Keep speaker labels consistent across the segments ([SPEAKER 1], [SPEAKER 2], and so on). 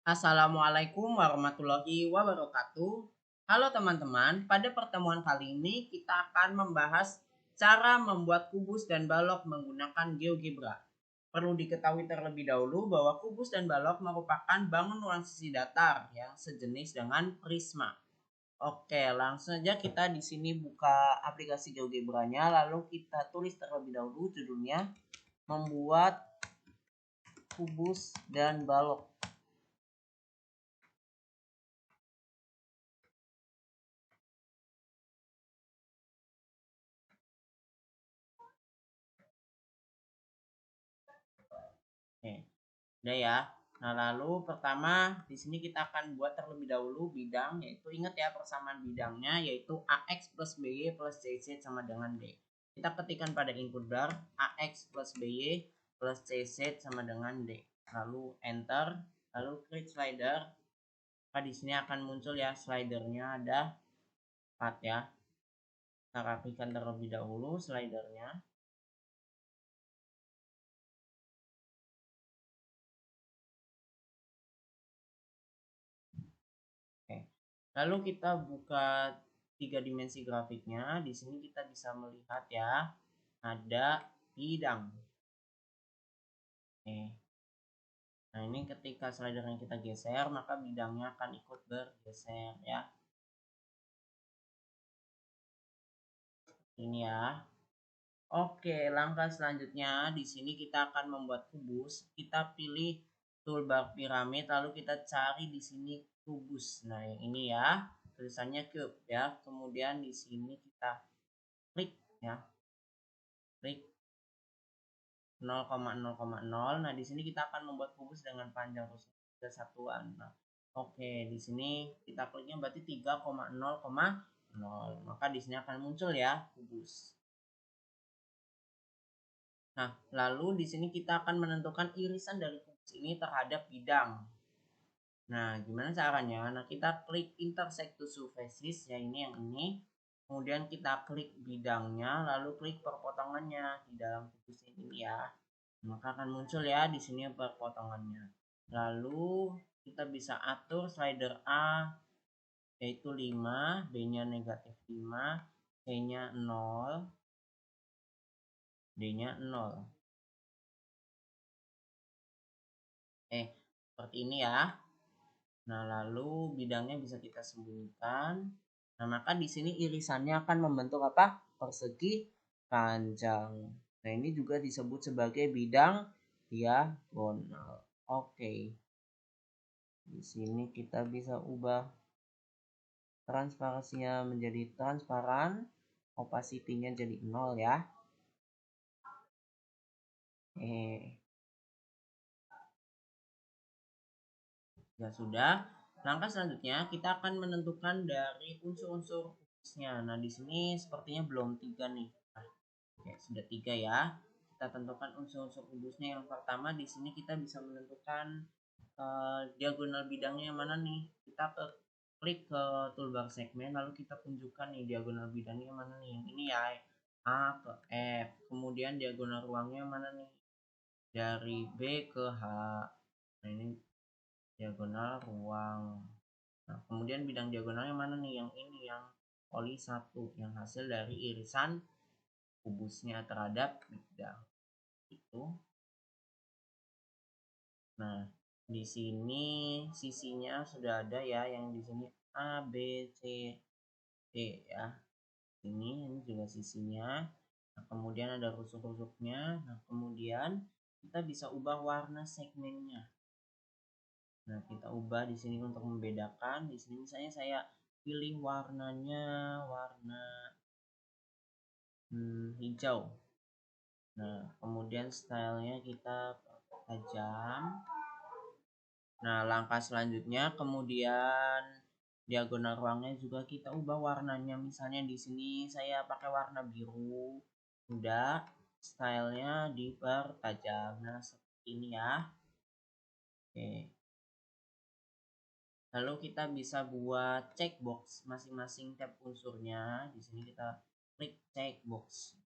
[SPEAKER 1] Assalamualaikum warahmatullahi wabarakatuh. Halo teman-teman, pada pertemuan kali ini kita akan membahas cara membuat kubus dan balok menggunakan GeoGebra. Perlu diketahui terlebih dahulu bahwa kubus dan balok merupakan bangunan sisi datar yang sejenis dengan prisma. Oke, langsung saja kita di sini buka aplikasi GeoGebra-nya, lalu kita tulis terlebih dahulu judulnya membuat kubus dan balok. Oke, udah ya. Nah, lalu pertama di sini kita akan buat terlebih dahulu bidang, yaitu ingat ya persamaan bidangnya yaitu AX plus BY plus CZ sama dengan D. Kita ketikkan pada input bar AX plus BY plus CZ sama dengan D. Lalu enter, lalu klik slider. Maka di sini akan muncul ya slidernya ada 4 ya. Kita rapikan terlebih dahulu slidernya. Oke. Lalu kita buka 3 dimensi grafiknya. Di sini kita bisa melihat ya, ada bidang. Oke. Nah, ini ketika slidernya kita geser, maka bidangnya akan ikut bergeser ya. Ini ya. Oke, langkah selanjutnya di sini kita akan membuat kubus. Kita pilih toolbar piramid, lalu kita cari di sini kubus. Nah, yang ini ya, tulisannya cube ya. Kemudian di sini kita klik ya. Klik 0,0,0. Nah, di sini kita akan membuat kubus dengan panjang rusak 3 satuan. Nah, oke, di sini kita kliknya berarti 3,0,0. Maka di sini akan muncul ya kubus. Nah, lalu di sini kita akan menentukan irisan dari kubus ini terhadap bidang. Nah, gimana caranya? Nah, kita klik intersect to surfaces, ya ini yang ini. Kemudian kita klik bidangnya, lalu klik perpotongannya di dalam kubus ini ya. Maka akan muncul ya di sini perpotongannya. Lalu kita bisa atur slider A yaitu 5, B-nya negatif 5, C-nya 0, D-nya 0. Seperti ini ya. Nah, lalu bidangnya bisa kita sembunyikan. Nah, maka di sini irisannya akan membentuk apa? Persegi panjang. Nah, ini juga disebut sebagai bidang diagonal. Oke. Di sini kita bisa ubah transparansinya menjadi transparan, opacity-nya jadi 0 ya. Ya sudah. Langkah selanjutnya kita akan menentukan dari unsur-unsur kubusnya. Nah, di sini sepertinya belum 3 nih. Nah, oke, sudah 3 ya. Kita tentukan unsur-unsur kubusnya. Yang pertama di sini kita bisa menentukan diagonal bidangnya yang mana nih. Kita klik ke toolbar segmen, lalu kita tunjukkan nih diagonal bidangnya yang mana nih. Yang ini ya, A ke F. Kemudian diagonal ruangnya yang mana nih, dari B ke H. Nah, ini diagonal ruang. Nah, kemudian bidang diagonalnya mana nih, yang ini, yang poli 1, yang hasil dari irisan kubusnya terhadap bidang itu. Nah, di sini sisinya sudah ada ya, yang di sini A, B, C, D ya. Ini juga sisinya. Nah, kemudian ada rusuk-rusuknya. Nah, kemudian kita bisa ubah warna segmennya. Nah, kita ubah di sini untuk membedakan. Di sini misalnya saya pilih warnanya warna hijau. Nah, kemudian stylenya kita tajam. Nah, langkah selanjutnya kemudian diagonal ruangnya juga kita ubah warnanya. Misalnya di sini saya pakai warna biru. Udah, stylenya dipertajam. Nah, seperti ini ya. Oke. Lalu kita bisa buat checkbox masing-masing tab unsurnya. Di sini kita klik checkbox.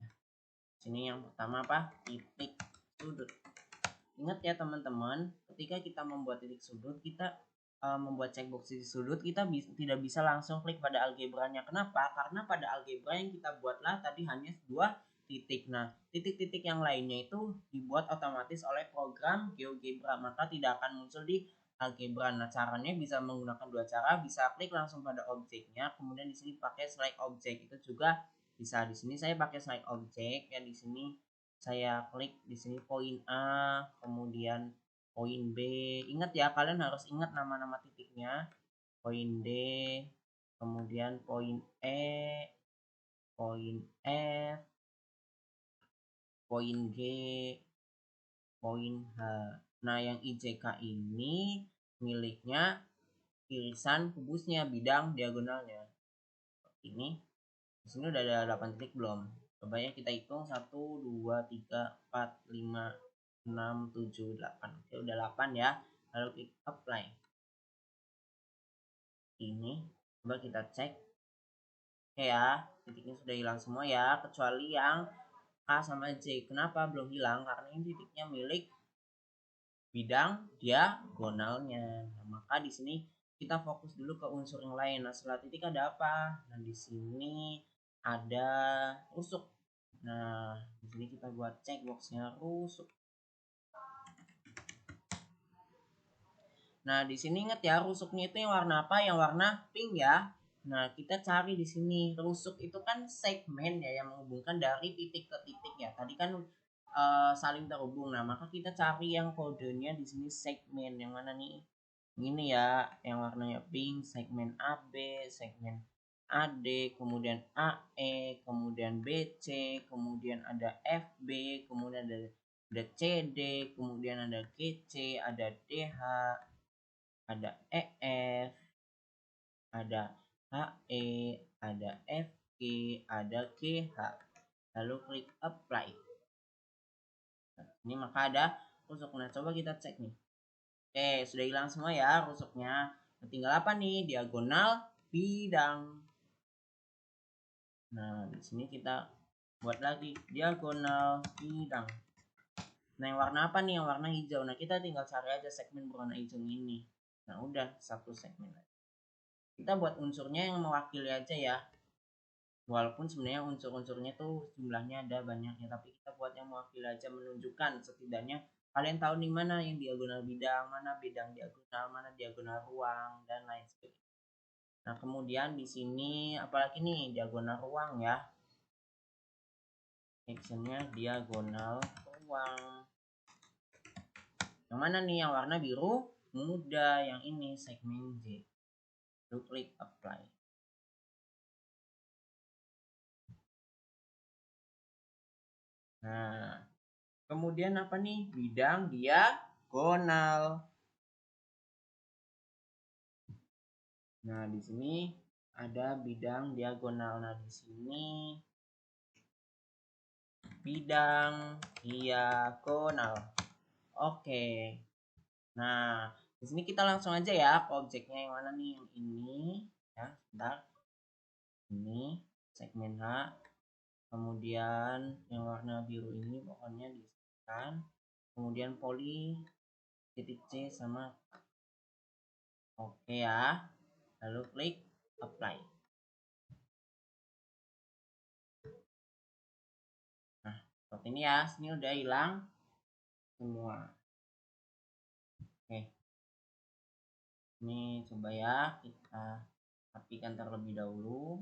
[SPEAKER 1] Sini yang pertama apa? Titik sudut. Ingat ya teman-teman, ketika kita membuat titik sudut, kita membuat checkbox di sudut, kita tidak bisa langsung klik pada algebranya. Kenapa? Karena pada algebra yang kita buatlah tadi hanya 2 titik. Nah, titik-titik yang lainnya itu dibuat otomatis oleh program GeoGebra, maka tidak akan muncul di algebra. Nah, caranya bisa menggunakan 2 cara, bisa klik langsung pada objeknya, kemudian di sini pakai select object, itu juga bisa. Di sini saya pakai select object ya, di sini saya klik di sini poin A, kemudian poin B. Ingat ya, kalian harus ingat nama-nama titiknya. Poin D, kemudian poin E, poin F, poin G, poin H. Nah, yang IJK ini miliknya irisan kubusnya, bidang diagonalnya. Ini di sini udah ada 8 titik belum? Coba ya kita hitung 1 2 3 4 5 6 7 8. Oke, udah 8 ya. Lalu klik apply. Ini coba kita cek. Oke ya, titiknya sudah hilang semua ya, kecuali yang K sama J. Kenapa belum hilang? Karena ini titiknya milik bidang diagonalnya. Nah, maka di sini kita fokus dulu ke unsur yang lain. Nah, setelah titik ada apa? Nah, di sini ada rusuk. Nah, di sini kita buat checkboxnya rusuk. Nah, di sini ingat ya, rusuknya itu yang warna apa? Yang warna pink ya. Nah, kita cari di sini. Rusuk itu kan segmen ya, yang menghubungkan dari titik ke titik ya. Tadi kan saling terhubung. Nah, maka kita cari yang kodenya di sini segmen. Yang mana nih? Ini ya, yang warnanya pink, segmen AB, segmen AD, kemudian AE, kemudian BC, kemudian ada FB, kemudian ada CD, kemudian ada GC, ada DH, ada EF, ada HE, ada FG, ada GH. Lalu klik apply. Nah, ini maka ada rusuk. Nah, coba kita cek nih. Oke, sudah hilang semua ya rusuknya. Nah, tinggal apa nih? Diagonal bidang. Nah, di sini kita buat lagi diagonal bidang. Nah, yang warna apa nih? Yang warna hijau. Nah, kita tinggal cari aja segmen berwarna hijau ini. Nah, udah satu segmen aja. Kita buat unsurnya yang mewakili aja ya. Walaupun sebenarnya unsur-unsurnya tuh jumlahnya ada banyaknya, tapi kita buat yang mewakili aja, menunjukkan setidaknya kalian tahu nih mana yang diagonal bidang, mana bidang diagonal, mana diagonal ruang, dan lain sebagainya. Nah, kemudian di sini apalagi nih diagonal ruang ya. Actionnya diagonal ruang. Yang mana nih? Yang warna biru muda, yang ini segmen J. Lalu klik apply. Nah, kemudian apa nih? Bidang diagonal. Nah, di sini ada bidang diagonal. Nah, di sini bidang diagonal. Oke. Nah, di sini kita langsung aja ya ke objeknya yang mana nih? Yang ini ya, sebentar. Ini segmen H. Kemudian yang warna biru ini pokoknya diisikan. Kemudian poli titik C sama oke ya. Lalu klik apply. Nah, seperti ini ya. Sini udah hilang semua. Oke. Ini coba ya kita rapikan terlebih dahulu.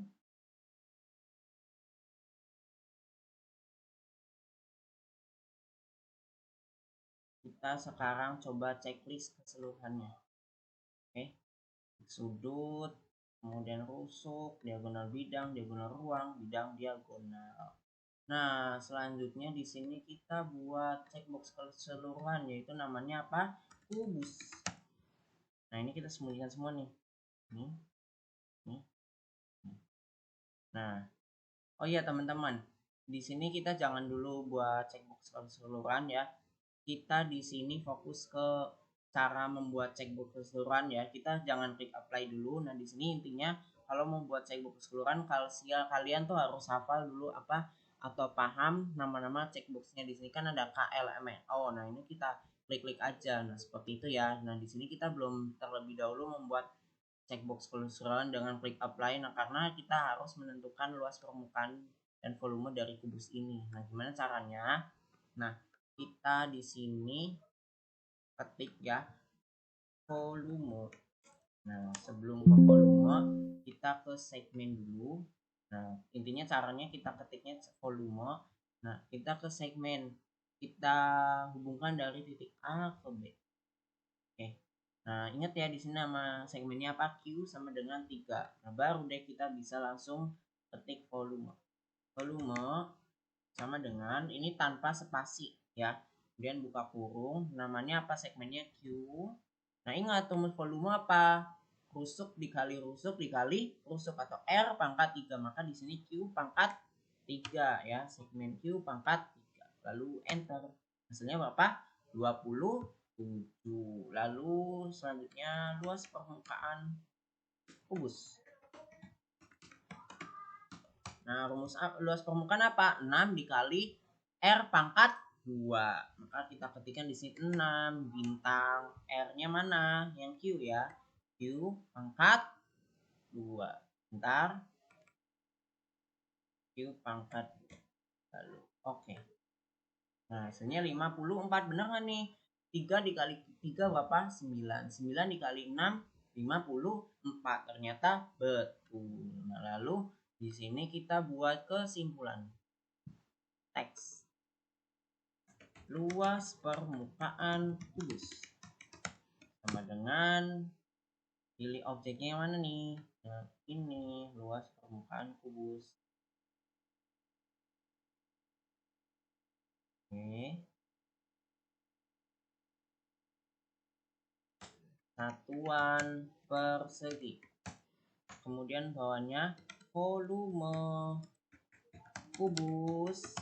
[SPEAKER 1] Kita sekarang coba checklist keseluruhannya. Oke. Sudut, kemudian rusuk, diagonal bidang, diagonal ruang, bidang diagonal. Nah, selanjutnya di sini kita buat checkbox keseluruhan, yaitu namanya apa? Kubus. Nah, ini kita sembunyikan semua nih. Nih. Nah, oh iya teman-teman, di sini kita jangan dulu buat checkbox keseluruhan ya. Kita di sini fokus ke cara membuat checkbox keseluruhan ya. Kita jangan klik apply dulu. Nah, di sini intinya kalau mau buat checkbox keseluruhan, kalian tuh harus hafal dulu apa atau paham nama-nama checkboxnya. Di sini kan ada KLMNO. Nah, ini kita klik-klik aja. Nah, seperti itu ya. Nah, di sini kita belum terlebih dahulu membuat checkbox keseluruhan dengan klik apply. Nah, karena kita harus menentukan luas permukaan dan volume dari kubus ini. Nah, gimana caranya? Nah, kita di sini ketik ya volume. Nah, sebelum ke volume, kita ke segmen dulu. Nah, intinya caranya kita ketiknya volume. Nah, kita ke segmen. Kita hubungkan dari titik A ke B. Oke. Nah, ingat ya di sini nama segmennya apa? Q sama dengan 3. Nah, baru deh kita bisa langsung ketik volume. Volume sama dengan ini tanpa spasi ya. Kemudian buka kurung, namanya apa segmennya Q. Nah, ingat rumus volume apa? Rusuk dikali rusuk atau R pangkat 3. Maka di sini Q pangkat 3 ya, segmen Q pangkat 3. Lalu enter. Hasilnya berapa? 27. Lalu selanjutnya luas permukaan kubus. Nah, rumus luas permukaan apa? 6 dikali R pangkat 2. Maka kita ketikkan di sini 6 bintang R-nya mana? Yang Q ya. Q pangkat 2. Bentar. Q pangkat 2. Lalu oke. Nah, hasilnya 54. Benar nggak nih? 3 dikali 3 berapa? 9. 9 dikali 6 54. Ternyata betul. Nah, lalu di sini kita buat kesimpulan. Teks. Luas permukaan kubus sama dengan pilih objeknya yang mana nih? Nah, ini luas permukaan kubus. Oke. Satuan persegi. Kemudian bawahnya volume kubus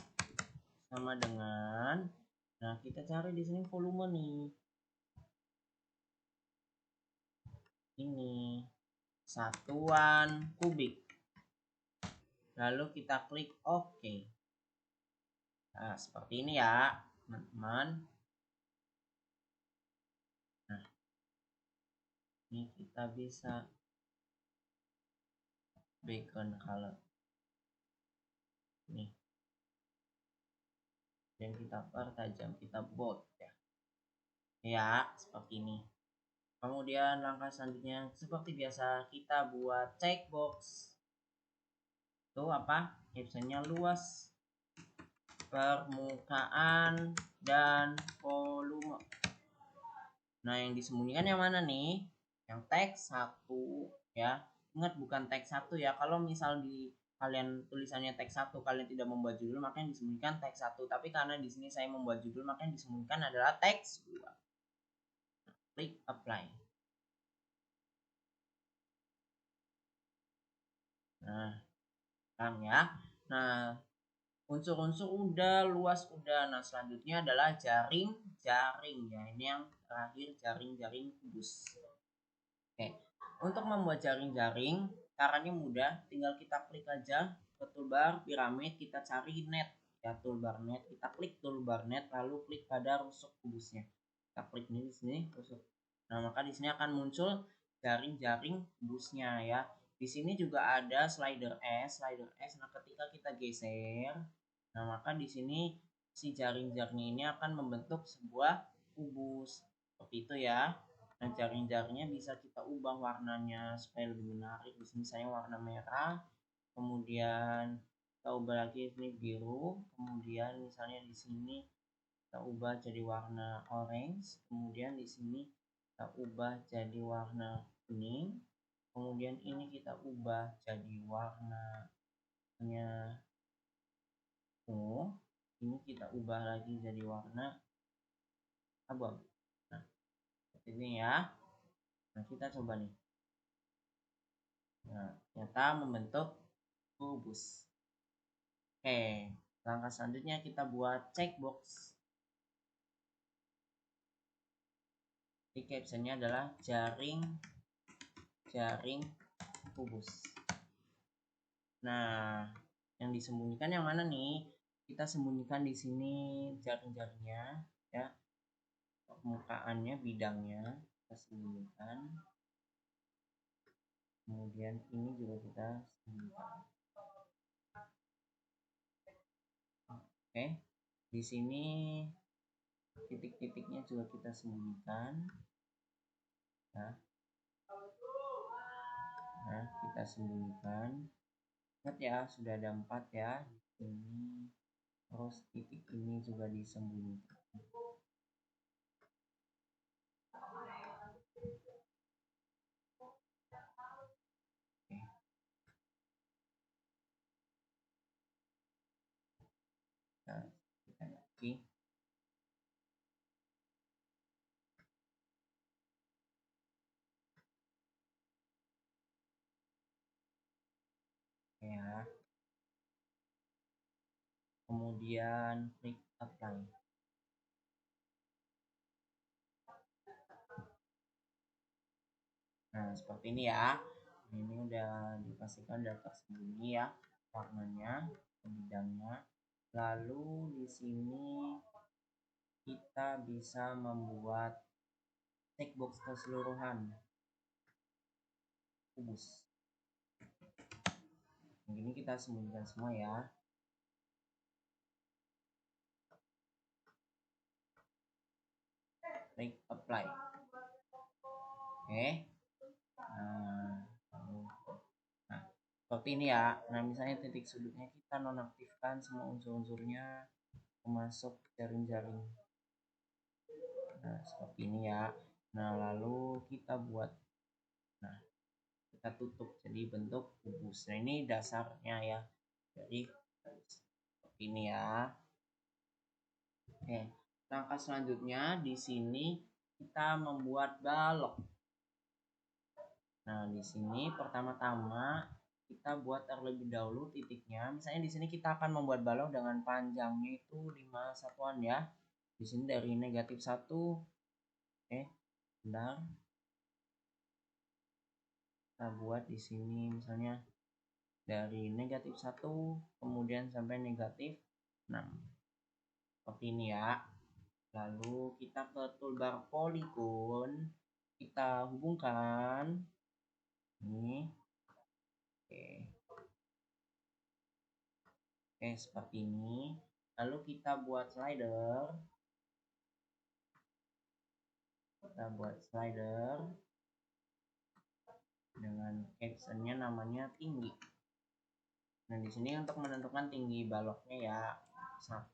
[SPEAKER 1] sama dengan, nah kita cari di sini volume nih. Ini satuan kubik. Lalu kita klik OK. Nah, seperti ini ya, teman-teman. Nah, ini kita bisa background color. Nih. Dan kita pertajam, kita bold ya. Ya, seperti ini. Kemudian langkah selanjutnya seperti biasa kita buat checkbox. Itu apa? Captionnya luas permukaan dan volume. Nah, yang disembunyikan yang mana nih? Yang teks 1 ya. Ingat bukan teks 1 ya. Kalau misal di kalian tulisannya teks 1, kalian tidak membuat judul, maka yang disembunyikan teks 1. Tapi karena di sini saya membuat judul, maka yang disembunyikan adalah teks 2. Klik apply. Nah, paham ya. Nah, unsur-unsur udah, luas udah. Nah, selanjutnya adalah jaring-jaring ya. Ini yang terakhir, jaring-jaring kubus. Oke. Untuk membuat jaring-jaring, caranya mudah. Tinggal kita klik aja ke toolbar piramid, kita cari net ya, toolbar net. Kita klik toolbar net, lalu klik pada rusuk kubusnya. Kita klik ini di sini rusuk. Nah, maka di sini akan muncul jaring-jaring kubusnya ya. Di sini juga ada slider S. Nah, ketika kita geser, nah maka di sini si jaring-jaringnya ini akan membentuk sebuah kubus. Seperti itu ya. Nah, jaring-jaringnya bisa kita ubah warnanya supaya lebih menarik. Di sini saya warna merah. Kemudian kita ubah lagi ini biru. Kemudian misalnya di sini kita ubah jadi warna orange. Kemudian di sini kita ubah jadi warna kuning. Kemudian ini kita ubah jadi warnanya ungu. Ini kita ubah lagi jadi warna abu-abu. Nah, seperti ini ya. Nah, kita coba nih. Nah, ternyata membentuk kubus. Oke, langkah selanjutnya kita buat checkbox. Di captionnya adalah jaring kubus. Nah, yang disembunyikan yang mana nih? Kita sembunyikan di sini jaring-jaringnya ya. permukaannya, bidangnya kita sembunyikan. Kemudian ini juga kita sembunyikan. Oke, di sini titik-titiknya juga kita sembunyikan. Nah, kita sembunyikan. Ingat ya, sudah ada 4 ya di sini. Terus titik ini juga disembunyikan. Nah, kita lagi. Ya. Kemudian klik apply. Nah, seperti ini ya. Ini udah dipastikan udah tersembunyi ya warnanya, bidangnya. Lalu di sini kita bisa membuat checkbox keseluruhan kubus. Ini kita sembunyikan semua ya. Klik apply. Oke. Nah, seperti ini ya. Nah, misalnya titik sudutnya kita nonaktifkan semua unsur-unsurnya termasuk jaring-jaring. Nah, seperti ini ya. Nah, lalu kita buat, nah, kita tutup jadi bentuk kubus. Nah, ini dasarnya ya. Jadi seperti ini ya. Oke, langkah selanjutnya di sini kita membuat balok. Nah, di sini pertama-tama kita buat terlebih dahulu titiknya. Misalnya di sini kita akan membuat balok dengan panjangnya itu 5 satuan ya. Di sini dari -1. Oke, bentar. Kita buat di sini misalnya dari -1 kemudian sampai -6. Seperti ini ya. Lalu kita ke toolbar polygon, kita hubungkan ini. Oke, seperti ini. Lalu kita buat slider. Dengan captionnya namanya tinggi. Nah, di sini untuk menentukan tinggi baloknya ya,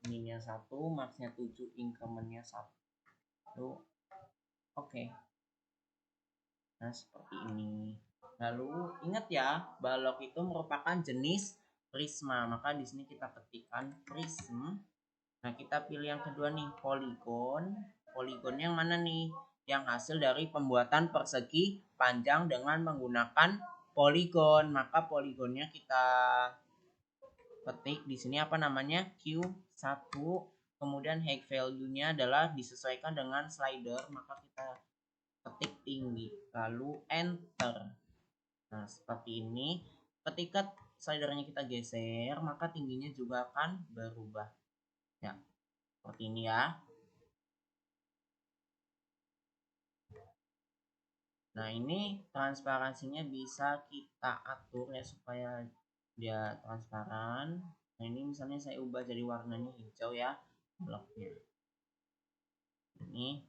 [SPEAKER 1] minnya 1, maxnya 7, incrementnya 1. Oke. Nah, seperti ini. Lalu ingat ya, balok itu merupakan jenis prisma. Maka di sini kita ketikkan prism. Nah, kita pilih yang kedua nih, polygon. Polygon yang mana nih? Yang hasil dari pembuatan persegi panjang dengan menggunakan polygon. Maka polygonnya kita ketik di sini apa namanya? Q1. Kemudian height value-nya adalah disesuaikan dengan slider, maka kita ketik tinggi, lalu enter. Nah, seperti ini. Ketika slidernya kita geser, maka tingginya juga akan berubah. Ya, seperti ini ya. Nah, ini transparansinya bisa kita atur ya supaya dia transparan. Nah, ini misalnya saya ubah jadi warnanya hijau ya bloknya. Ini.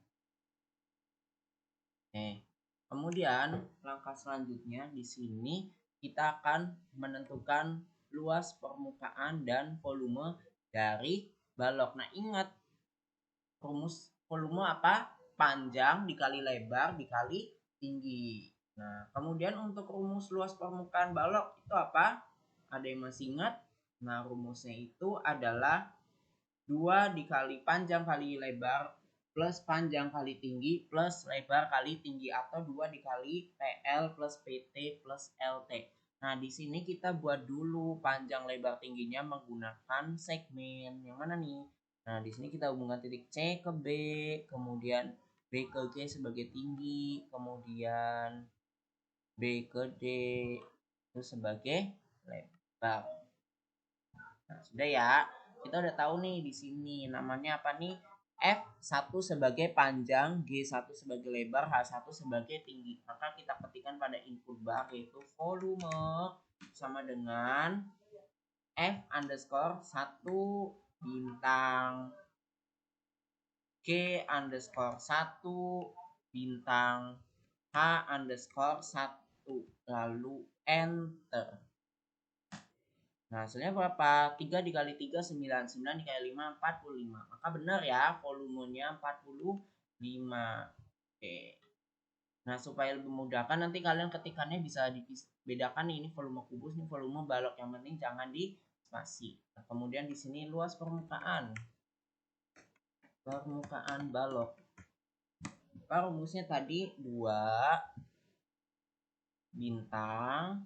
[SPEAKER 1] Kemudian langkah selanjutnya di sini kita akan menentukan luas permukaan dan volume dari balok. Nah, ingat rumus volume apa? Panjang dikali lebar dikali tinggi. Nah, kemudian untuk rumus luas permukaan balok itu apa? Ada yang masih ingat? Nah, rumusnya itu adalah 2 dikali panjang kali lebar plus panjang kali tinggi plus lebar kali tinggi, atau 2 dikali PL plus PT plus LT. Nah, di sini kita buat dulu panjang lebar tingginya menggunakan segmen. Yang mana nih? Nah, di sini kita hubungkan titik C ke B, kemudian B ke G sebagai tinggi, kemudian B ke D itu sebagai lebar. Nah, sudah ya. Kita udah tahu nih di sini namanya apa nih? F1 sebagai panjang, G1 sebagai lebar, H1 sebagai tinggi. Maka kita ketikkan pada input bar yaitu volume sama dengan F_1 bintang G_1 bintang H_1 lalu enter. Nah, hasilnya berapa? 3 dikali 3, 9. 9 dikali 5, 45. Maka benar ya, volumenya 45. Oke. Nah, supaya lebih memudahkan, nanti kalian ketikannya bisa dibedakan nih, ini volume kubus, ini volume balok. Yang penting jangan di spasi. Nah, kemudian di sini luas permukaan. Permukaan balok. Rumusnya tadi 2 bintang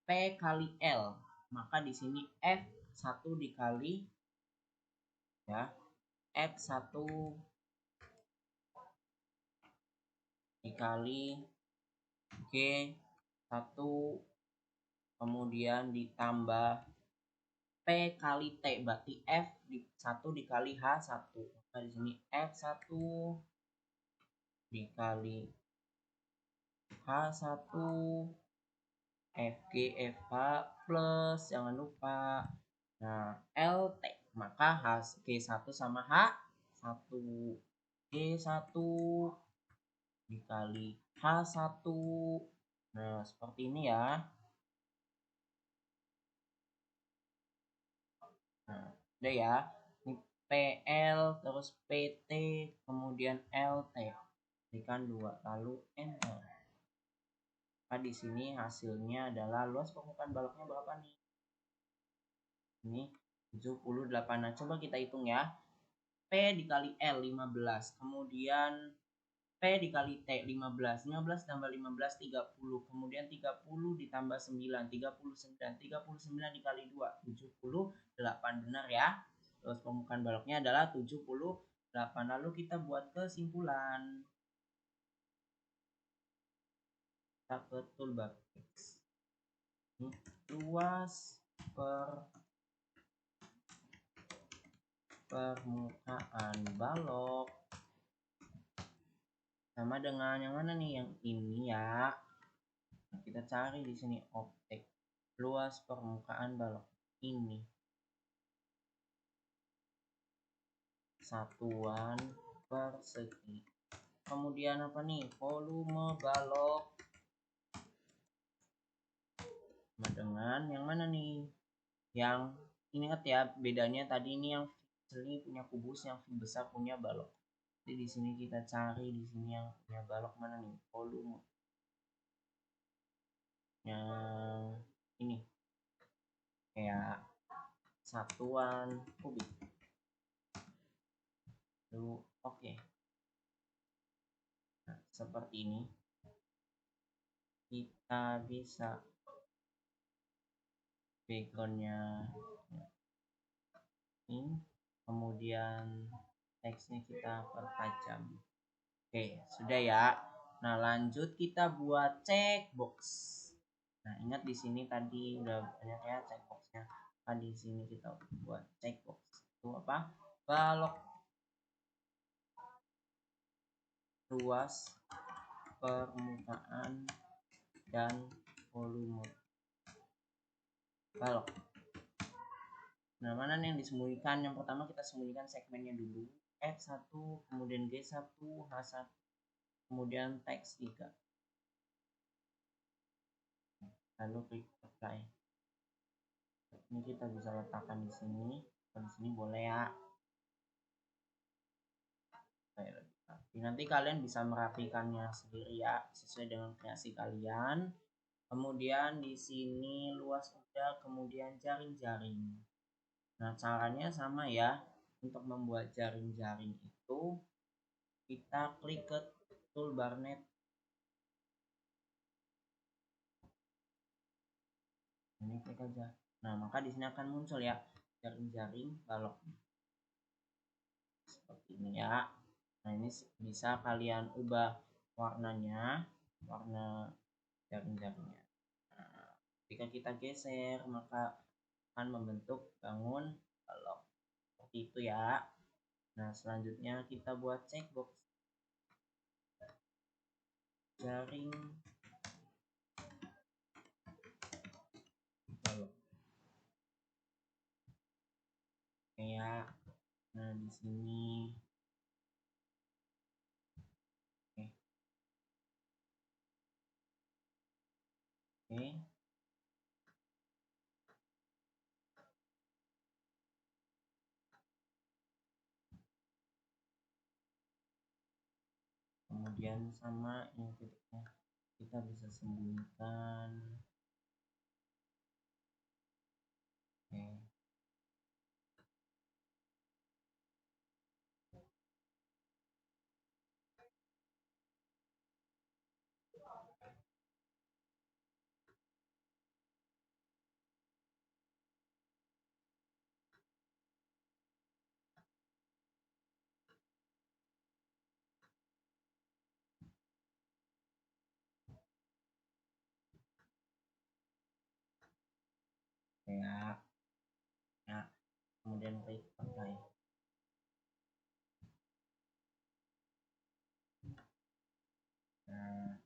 [SPEAKER 1] P kali L. Maka di sini F1 dikali ya, F1 dikali G1 kemudian ditambah P kali T, berarti F1 dikali H1. Maka di sini F1 dikali H1 FG FH plus jangan lupa. Nah, LT. Maka G1 sama H1. G1 dikali H1. Nah, seperti ini ya. Nah, udah ya. Ini PL terus PT kemudian LT. Berikan 2 lalu enter. Maka di sini hasilnya adalah luas permukaan baloknya berapa nih? Ini 78. Nah, coba kita hitung ya. P dikali L 15, kemudian P dikali T 15, 15 tambah 15 30, kemudian 30 ditambah 9, 39, 39 dikali 2 78, benar ya. Terus permukaan baloknya adalah 78. Lalu kita buat kesimpulan. Kita ke toolbar X. Luas permukaan balok sama dengan yang mana nih? Yang ini ya. Nah, kita cari di sini objek luas permukaan balok ini. Satuan persegi. Kemudian apa nih? Volume balok sama dengan yang mana nih? Yang ingat ya, bedanya tadi ini yang ini punya kubus, yang besar punya balok. Jadi di sini kita cari di sini yang punya balok mana nih? Volume. Yang ini kayak satuan kubik. Lalu oke. Nah, seperti ini kita bisa backgroundnya ini, kemudian teksnya kita pertajam. Oke, sudah ya. Nah, lanjut kita buat checkbox. Nah, ingat di sini tadi udah banyak ya checkboxnya. Nah, di sini kita buat checkbox. Itu apa? Balok luas permukaan dan volume balok. Nah, mana nih yang disembunyikan? Yang pertama kita sembunyikan segmennya dulu. F1, kemudian G1, H1, kemudian teks 3. Lalu klik apply. Ini kita bisa letakkan di sini. Di sini boleh ya. Nanti kalian bisa merapikannya sendiri ya, sesuai dengan kreasi kalian. Kemudian di sini luas udah, kemudian jaring-jaring. Nah, caranya sama ya. Untuk membuat jaring-jaring itu kita klik ke toolbar net. Ini klik aja. Nah, maka di sini akan muncul ya jaring-jaring balok. Seperti ini ya. Nah, ini bisa kalian ubah warnanya, warna jaring-jaringnya. Nah, jika kita geser maka akan membentuk bangun balok. Seperti itu ya. Nah, selanjutnya kita buat checkbox. Jaring balok. Kayak nah di sini. Oke. Oke. Kemudian sama yang titiknya kita bisa sembunyikan. Oke. Kayak ya, kemudian klik apply. Nah,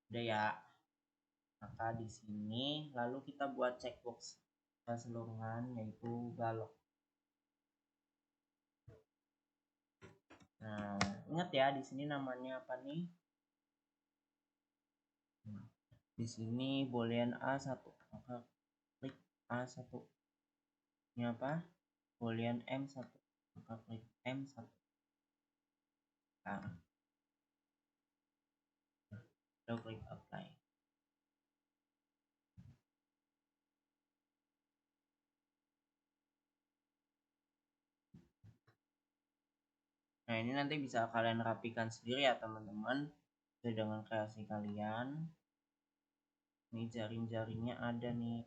[SPEAKER 1] udah ya. Maka di sini lalu kita buat checkbox keseluruhan yaitu balok. Nah, ingat ya di sini namanya apa nih? Di sini boolean A1. Maka klik A1. Ini apa? Boolean M1. Maka klik M1. Nah, lalu klik apply. Nah, ini nanti bisa kalian rapikan sendiri ya teman-teman, sesuai dengan kreasi kalian. Ini jaring-jaringnya ada nih.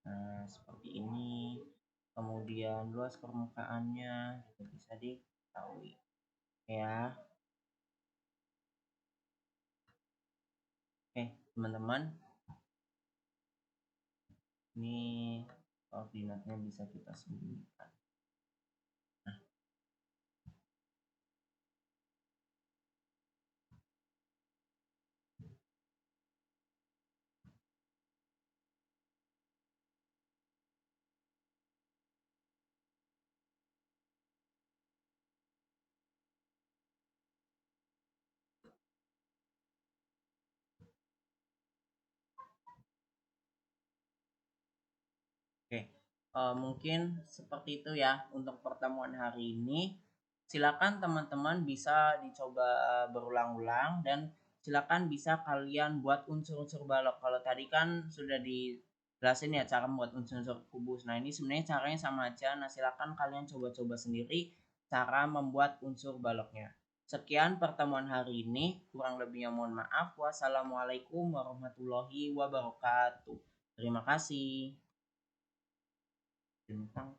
[SPEAKER 1] Nah, seperti ini. Kemudian luas permukaannya juga bisa diketahui. Ya. Oke, teman-teman. Ini koordinatnya bisa kita sembunyikan. Nah. Oke, mungkin seperti itu ya untuk pertemuan hari ini. Silakan teman-teman bisa dicoba berulang-ulang dan silakan bisa kalian buat unsur-unsur balok. Kalau tadi kan sudah dijelasin ya cara membuat unsur-unsur kubus. Nah, ini sebenarnya caranya sama aja. Nah, silakan kalian coba-coba sendiri cara membuat unsur baloknya. Sekian pertemuan hari ini. Kurang lebihnya mohon maaf. Wassalamualaikum warahmatullahi wabarakatuh. Terima kasih. Bintang